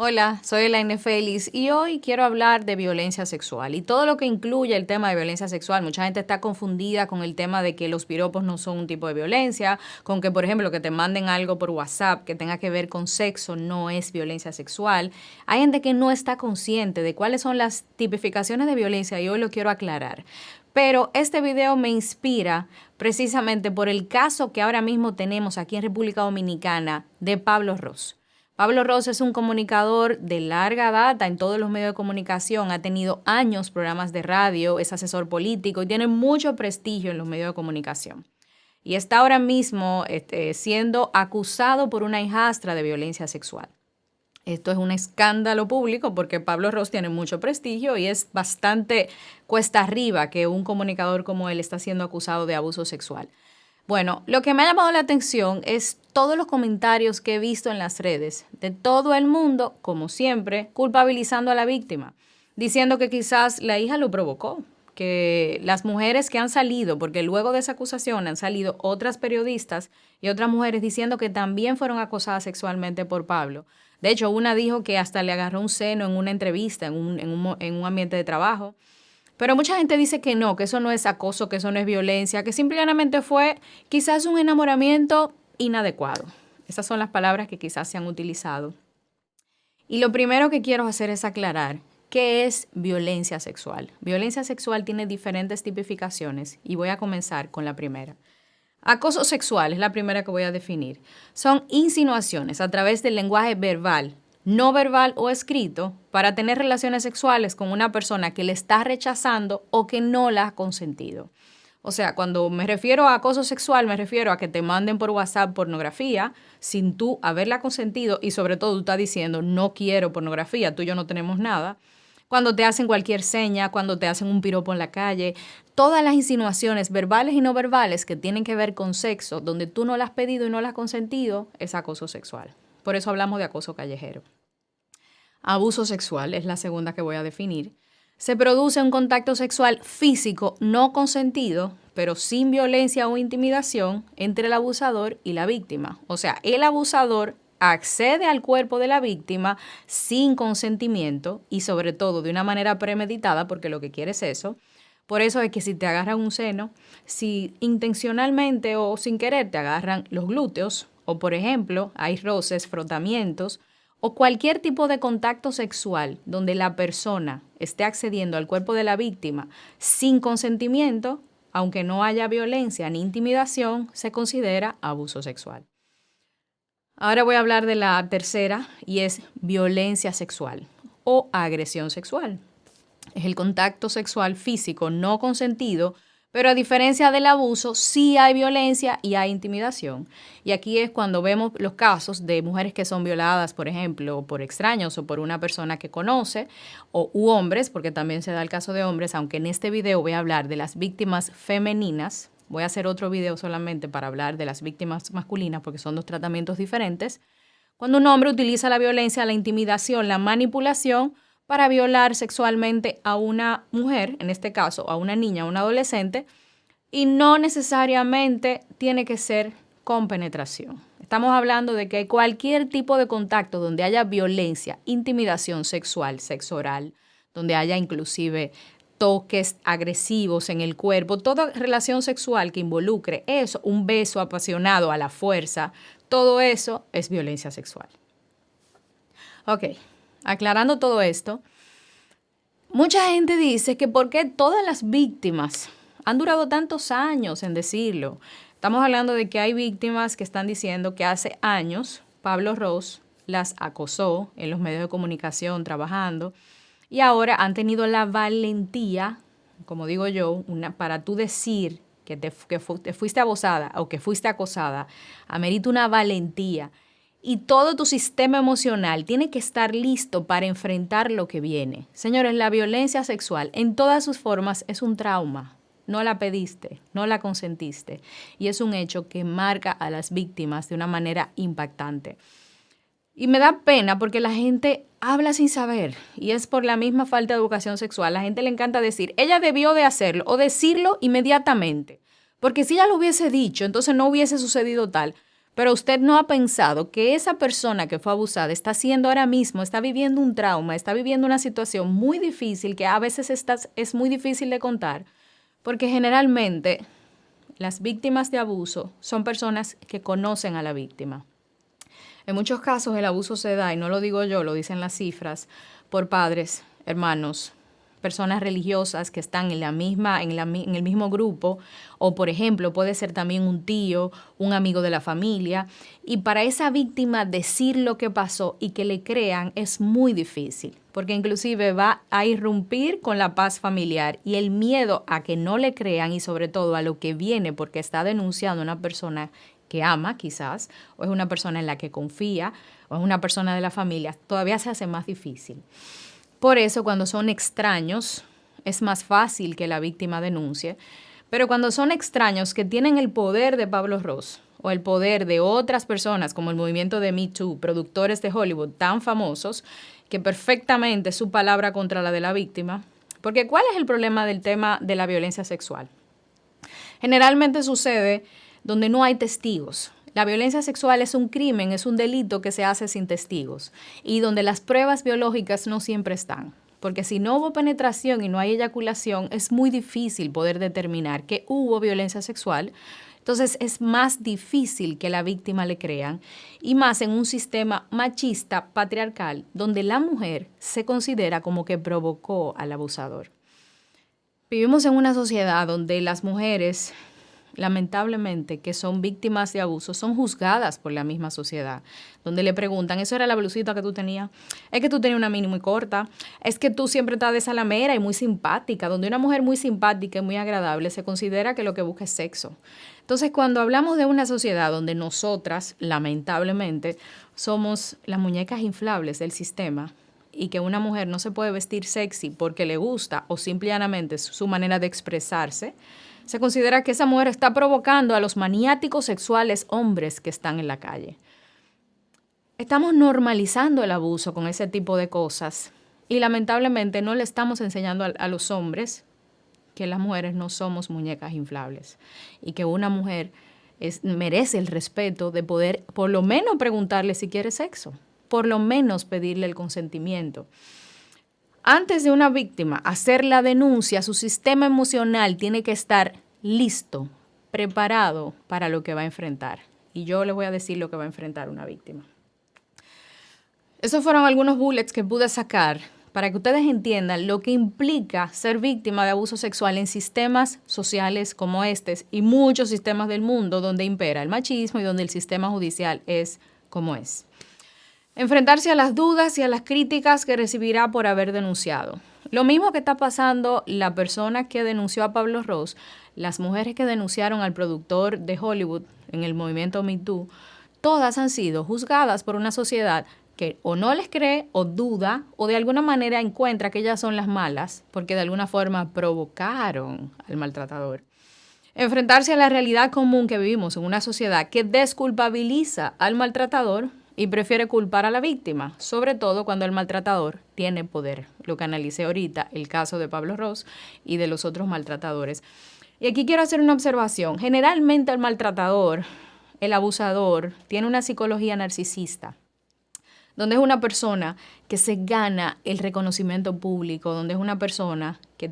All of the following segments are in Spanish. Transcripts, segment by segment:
Hola, soy Elaine Félix y hoy quiero hablar de violencia sexual y todo lo que incluye el tema de violencia sexual. Mucha gente está confundida con el tema de que los piropos no son un tipo de violencia, con que, por ejemplo, que te manden algo por WhatsApp que tenga que ver con sexo no es violencia sexual. Hay gente que no está consciente de cuáles son las tipificaciones de violencia y hoy lo quiero aclarar. Pero este video me inspira precisamente por el caso que ahora mismo tenemos aquí en República Dominicana de Pablo Ros. Pablo Ros es un comunicador de larga data en todos los medios de comunicación, ha tenido años programas de radio, es asesor político y tiene mucho prestigio en los medios de comunicación. Y está ahora mismo siendo acusado por una hijastra de violencia sexual. Esto es un escándalo público porque Pablo Ros tiene mucho prestigio y es bastante cuesta arriba que un comunicador como él está siendo acusado de abuso sexual. Bueno, lo que me ha llamado la atención es todos los comentarios que he visto en las redes de todo el mundo, como siempre, culpabilizando a la víctima, diciendo que quizás la hija lo provocó, que las mujeres que han salido, porque luego de esa acusación han salido otras periodistas y otras mujeres diciendo que también fueron acosadas sexualmente por Pablo. De hecho, una dijo que hasta le agarró un seno en una entrevista, en un ambiente de trabajo. Pero mucha gente dice que no, que eso no es acoso, que eso no es violencia, que simplemente fue quizás un enamoramiento inadecuado. Esas son las palabras que quizás se han utilizado. Y lo primero que quiero hacer es aclarar qué es violencia sexual. Violencia sexual tiene diferentes tipificaciones y voy a comenzar con la primera. Acoso sexual es la primera que voy a definir. Son insinuaciones a través del lenguaje verbal, no verbal o escrito para tener relaciones sexuales con una persona que le está rechazando o que no la ha consentido. O sea, cuando me refiero a acoso sexual, me refiero a que te manden por WhatsApp pornografía sin tú haberla consentido y sobre todo tú estás diciendo no quiero pornografía, tú y yo no tenemos nada. Cuando te hacen cualquier seña, cuando te hacen un piropo en la calle, todas las insinuaciones verbales y no verbales que tienen que ver con sexo, donde tú no las has pedido y no las has consentido, es acoso sexual. Por eso hablamos de acoso callejero. Abuso sexual es la segunda que voy a definir. Se produce un contacto sexual físico no consentido, pero sin violencia o intimidación entre el abusador y la víctima. O sea, el abusador accede al cuerpo de la víctima sin consentimiento y sobre todo de una manera premeditada, porque lo que quiere es eso. Por eso es que si te agarran un seno, si intencionalmente o sin querer te agarran los glúteos, o por ejemplo hay roces, frotamientos, o cualquier tipo de contacto sexual donde la persona esté accediendo al cuerpo de la víctima sin consentimiento, aunque no haya violencia ni intimidación, se considera abuso sexual. Ahora voy a hablar de la tercera y es violencia sexual o agresión sexual. Es el contacto sexual físico no consentido, pero a diferencia del abuso, sí hay violencia y hay intimidación. Y aquí es cuando vemos los casos de mujeres que son violadas, por ejemplo, por extraños o por una persona que conoce, u hombres, porque también se da el caso de hombres, aunque en este video voy a hablar de las víctimas femeninas. Voy a hacer otro video solamente para hablar de las víctimas masculinas, porque son dos tratamientos diferentes. Cuando un hombre utiliza la violencia, la intimidación, la manipulación, para violar sexualmente a una mujer, en este caso a una niña, a un adolescente, y no necesariamente tiene que ser con penetración. Estamos hablando de que cualquier tipo de contacto donde haya violencia, intimidación sexual, sexo oral, donde haya inclusive toques agresivos en el cuerpo, toda relación sexual que involucre eso, un beso apasionado a la fuerza, todo eso es violencia sexual. Ok. Aclarando todo esto, mucha gente dice que por qué todas las víctimas han durado tantos años en decirlo. Estamos hablando de que hay víctimas que están diciendo que hace años Pablo Ros las acosó en los medios de comunicación trabajando y ahora han tenido la valentía, como digo yo, para tú decir que te fuiste abusada o que fuiste acosada, amerita una valentía. Y todo tu sistema emocional tiene que estar listo para enfrentar lo que viene. Señores, la violencia sexual en todas sus formas es un trauma. No la pediste, no la consentiste. Y es un hecho que marca a las víctimas de una manera impactante. Y me da pena porque la gente habla sin saber. Y es por la misma falta de educación sexual. A la gente le encanta decir, ella debió de hacerlo o decirlo inmediatamente. Porque si ella lo hubiese dicho, entonces no hubiese sucedido tal. Pero usted no ha pensado que esa persona que fue abusada está haciendo ahora mismo, está viviendo un trauma, está viviendo una situación muy difícil que a veces es muy difícil de contar, porque generalmente las víctimas de abuso son personas que conocen a la víctima. En muchos casos el abuso se da, y no lo digo yo, lo dicen las cifras, por padres, hermanos, personas religiosas que están en el mismo grupo, o por ejemplo puede ser también un tío, un amigo de la familia, y para esa víctima decir lo que pasó y que le crean es muy difícil, porque inclusive va a irrumpir con la paz familiar y el miedo a que no le crean y sobre todo a lo que viene porque está denunciando a una persona que ama quizás, o es una persona en la que confía, o es una persona de la familia, todavía se hace más difícil. Por eso, cuando son extraños, es más fácil que la víctima denuncie. Pero cuando son extraños que tienen el poder de Pablo Ross o el poder de otras personas, como el movimiento de Me Too, productores de Hollywood tan famosos, que perfectamente su palabra contra la de la víctima. Porque ¿cuál es el problema del tema de la violencia sexual? Generalmente sucede donde no hay testigos. La violencia sexual es un crimen, es un delito que se hace sin testigos y donde las pruebas biológicas no siempre están. Porque si no hubo penetración y no hay eyaculación, es muy difícil poder determinar que hubo violencia sexual. Entonces es más difícil que la víctima le crean y más en un sistema machista, patriarcal, donde la mujer se considera como que provocó al abusador. Vivimos en una sociedad donde las mujeres, lamentablemente, que son víctimas de abuso, son juzgadas por la misma sociedad, donde le preguntan, ¿eso era la blusita que tú tenías? Es que tú tenías una mini muy corta, es que tú siempre estás de salamera y muy simpática, donde una mujer muy simpática y muy agradable se considera que lo que busca es sexo. Entonces, cuando hablamos de una sociedad donde nosotras, lamentablemente, somos las muñecas inflables del sistema, y que una mujer no se puede vestir sexy porque le gusta o simplemente es su manera de expresarse, se considera que esa mujer está provocando a los maniáticos sexuales hombres que están en la calle. Estamos normalizando el abuso con ese tipo de cosas y lamentablemente no le estamos enseñando a los hombres que las mujeres no somos muñecas inflables y que una mujer merece el respeto de poder por lo menos preguntarle si quiere sexo, por lo menos pedirle el consentimiento. Antes de una víctima hacer la denuncia, su sistema emocional tiene que estar listo, preparado para lo que va a enfrentar. Y yo le voy a decir lo que va a enfrentar una víctima. Esos fueron algunos bullets que pude sacar para que ustedes entiendan lo que implica ser víctima de abuso sexual en sistemas sociales como estos y muchos sistemas del mundo donde impera el machismo y donde el sistema judicial es como es. Enfrentarse a las dudas y a las críticas que recibirá por haber denunciado. Lo mismo que está pasando la persona que denunció a Pablo Ross, las mujeres que denunciaron al productor de Hollywood en el movimiento Me Too, todas han sido juzgadas por una sociedad que o no les cree o duda o de alguna manera encuentra que ellas son las malas porque de alguna forma provocaron al maltratador. Enfrentarse a la realidad común que vivimos en una sociedad que desculpabiliza al maltratador y prefiere culpar a la víctima, sobre todo cuando el maltratador tiene poder. Lo que analicé ahorita, el caso de Pablo Ross y de los otros maltratadores. Y aquí quiero hacer una observación. Generalmente el maltratador, el abusador, tiene una psicología narcisista, donde es una persona que se gana el reconocimiento público, donde es una persona que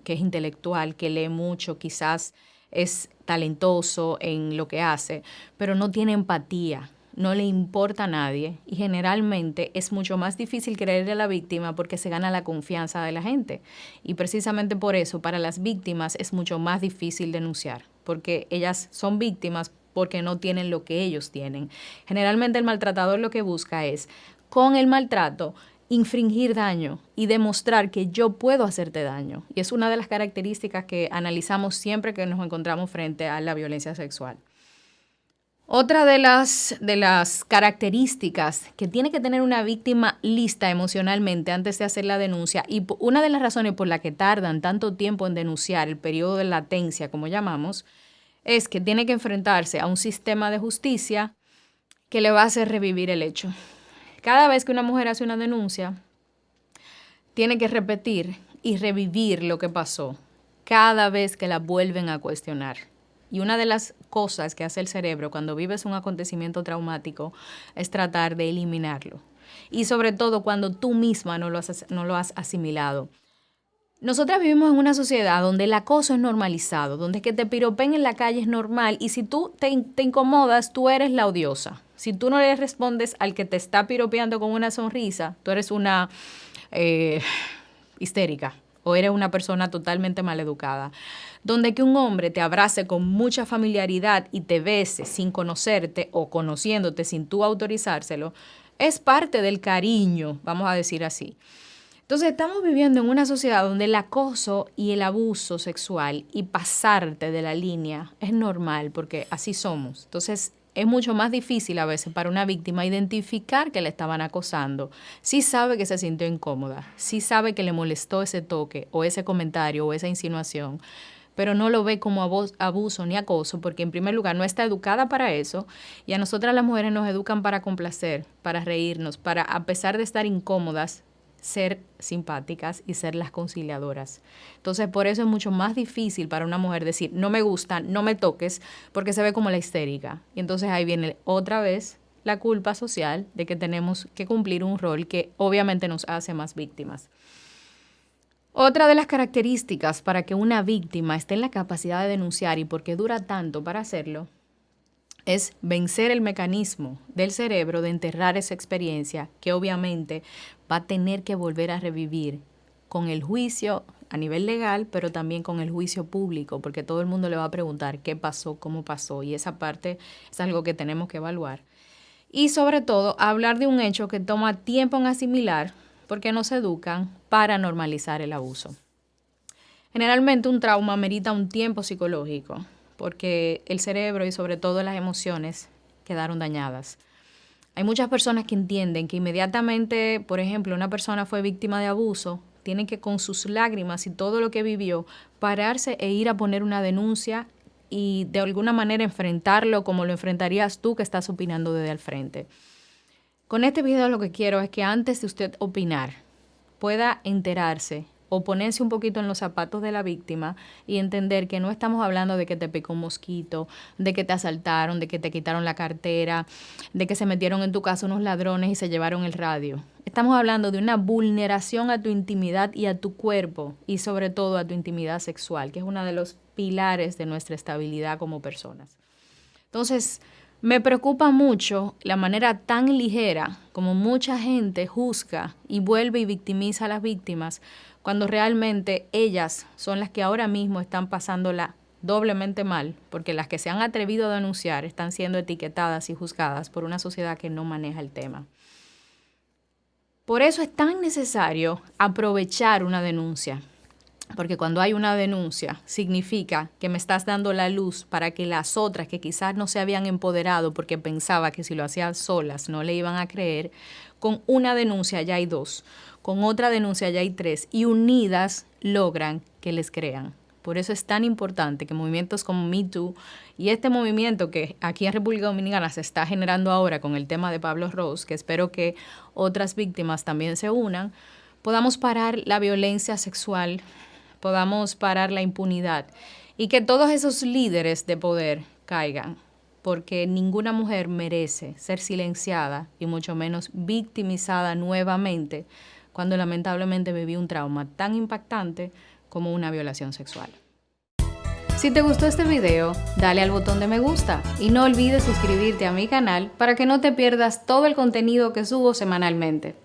es intelectual, que lee mucho, quizás es talentoso en lo que hace, pero no tiene empatía. No le importa a nadie y generalmente es mucho más difícil creerle a la víctima porque se gana la confianza de la gente. Y precisamente por eso, para las víctimas es mucho más difícil denunciar, porque ellas son víctimas porque no tienen lo que ellos tienen. Generalmente el maltratador lo que busca es, con el maltrato, infringir daño y demostrar que yo puedo hacerte daño. Y es una de las características que analizamos siempre que nos encontramos frente a la violencia sexual. Otra de las características que tiene que tener una víctima lista emocionalmente antes de hacer la denuncia y una de las razones por la que tardan tanto tiempo en denunciar, el periodo de latencia, como llamamos, es que tiene que enfrentarse a un sistema de justicia que le va a hacer revivir el hecho. Cada vez que una mujer hace una denuncia, tiene que repetir y revivir lo que pasó cada vez que la vuelven a cuestionar. Y una de las cosas que hace el cerebro cuando vives un acontecimiento traumático es tratar de eliminarlo. Y sobre todo cuando tú misma no lo has asimilado. Nosotras vivimos en una sociedad donde el acoso es normalizado, donde que te piropen en la calle es normal y si tú te incomodas, tú eres la odiosa. Si tú no le respondes al que te está piropeando con una sonrisa, tú eres una histérica o eres una persona totalmente maleducada. Donde que un hombre te abrace con mucha familiaridad y te bese sin conocerte o conociéndote sin tú autorizárselo, es parte del cariño, vamos a decir así. Entonces estamos viviendo en una sociedad donde el acoso y el abuso sexual y pasarte de la línea es normal porque así somos. Entonces es mucho más difícil a veces para una víctima identificar que le estaban acosando. Sí sabe que se sintió incómoda, sí sabe que le molestó ese toque o ese comentario o esa insinuación, pero no lo ve como abuso ni acoso porque en primer lugar no está educada para eso y a nosotras las mujeres nos educan para complacer, para reírnos, para a pesar de estar incómodas, ser simpáticas y ser las conciliadoras. Entonces, por eso es mucho más difícil para una mujer decir, no me gusta, no me toques, porque se ve como la histérica. Y entonces ahí viene otra vez la culpa social de que tenemos que cumplir un rol que obviamente nos hace más víctimas. Otra de las características para que una víctima esté en la capacidad de denunciar y por qué dura tanto para hacerlo, es vencer el mecanismo del cerebro de enterrar esa experiencia que obviamente va a tener que volver a revivir con el juicio a nivel legal, pero también con el juicio público, porque todo el mundo le va a preguntar qué pasó, cómo pasó, y esa parte es algo que tenemos que evaluar. Y sobre todo, hablar de un hecho que toma tiempo en asimilar, porque nos educan para normalizar el abuso. Generalmente un trauma merita un tiempo psicológico, porque el cerebro y sobre todo las emociones quedaron dañadas. Hay muchas personas que entienden que inmediatamente, por ejemplo, una persona fue víctima de abuso, tiene que con sus lágrimas y todo lo que vivió, pararse e ir a poner una denuncia y de alguna manera enfrentarlo como lo enfrentarías tú que estás opinando desde el frente. Con este video lo que quiero es que antes de usted opinar, pueda enterarse o ponerse un poquito en los zapatos de la víctima y entender que no estamos hablando de que te picó un mosquito, de que te asaltaron, de que te quitaron la cartera, de que se metieron en tu casa unos ladrones y se llevaron el radio. Estamos hablando de una vulneración a tu intimidad y a tu cuerpo y sobre todo a tu intimidad sexual, que es uno de los pilares de nuestra estabilidad como personas. Entonces, me preocupa mucho la manera tan ligera como mucha gente juzga y vuelve y victimiza a las víctimas cuando realmente ellas son las que ahora mismo están pasándola doblemente mal, porque las que se han atrevido a denunciar están siendo etiquetadas y juzgadas por una sociedad que no maneja el tema. Por eso es tan necesario aprovechar una denuncia, porque cuando hay una denuncia significa que me estás dando la luz para que las otras que quizás no se habían empoderado porque pensaba que si lo hacían solas no le iban a creer, con una denuncia ya hay 2, con otra denuncia ya hay 3 y unidas logran que les crean. Por eso es tan importante que movimientos como Me Too y este movimiento que aquí en República Dominicana se está generando ahora con el tema de Pablo Rose, que espero que otras víctimas también se unan, podamos parar la violencia sexual, podamos parar la impunidad y que todos esos líderes de poder caigan, porque ninguna mujer merece ser silenciada y mucho menos victimizada nuevamente cuando lamentablemente vivió un trauma tan impactante como una violación sexual. Si te gustó este video, dale al botón de me gusta y no olvides suscribirte a mi canal para que no te pierdas todo el contenido que subo semanalmente.